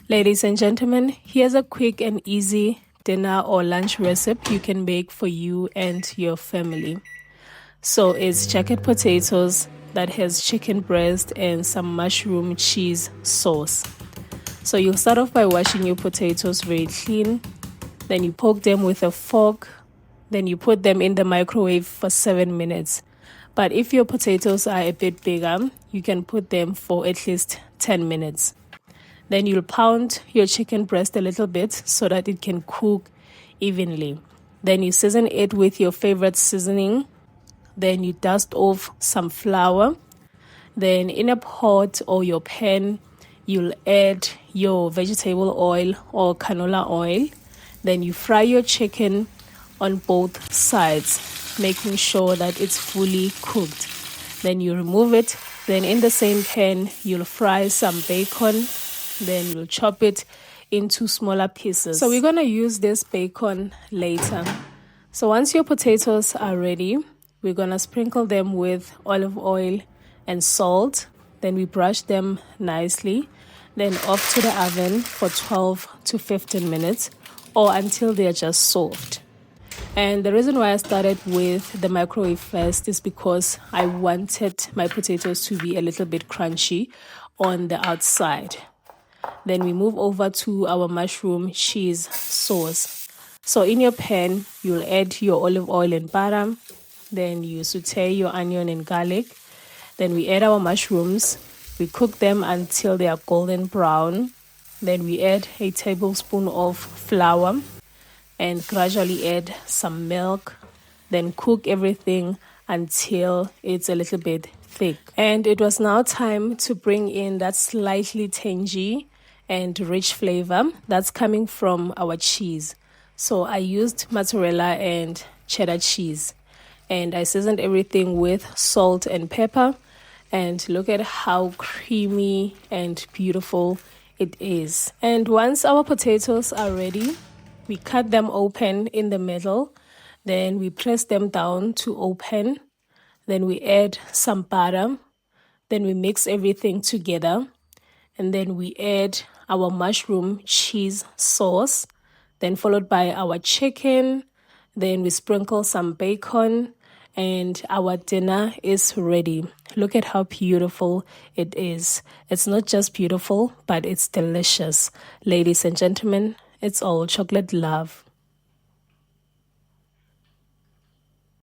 Ladies and gentlemen, here's a quick and easy dinner or lunch recipe you can make for you and your family. So it's jacket potatoes that has chicken breast and some mushroom cheese sauce. So you'll start off by washing your potatoes very clean. Then you poke them with a fork. Then you put them in the microwave for 7 minutes. But if your potatoes are a bit bigger, you can put them for at least 10 minutes. Then you'll pound your chicken breast a little bit so that it can cook evenly. Then you season it with your favorite seasoning. Then you dust off some flour. Then in a pot or your pan, you'll add your vegetable oil or canola oil. Then you fry your chicken on both sides, making sure that it's fully cooked. Then you remove it. Then in the same pan, you'll fry some bacon. Then you'll chop it into smaller pieces. So we're going to use this bacon later. So once your potatoes are ready, we're going to sprinkle them with olive oil and salt. Then we brush them nicely. Then off to the oven for 12 to 15 minutes or until they're just soft. And the reason why I started with the microwave first is because I wanted my potatoes to be a little bit crunchy on the outside. Then we move over to our mushroom cheese sauce. So in your pan, you'll add your olive oil and butter. Then you saute your onion and garlic. Then we add our mushrooms. We cook them until they are golden brown. Then we add a tablespoon of flour and gradually add some milk. Then cook everything until it's a little bit thick. And it was now time to bring in that slightly tangy and rich flavor that's coming from our cheese. So I used mozzarella and cheddar cheese. And I seasoned everything with salt and pepper. And look at how creamy and beautiful it is. And once our potatoes are ready, we cut them open in the middle. Then we press them down to open. Then we add some butter. Then we mix everything together. And then we add our mushroom cheese sauce. Then followed by our chicken. Then we sprinkle some bacon. And our dinner is ready. Look at how beautiful it is. It's not just beautiful, but it's delicious. Ladies and gentlemen, it's all chocolate love.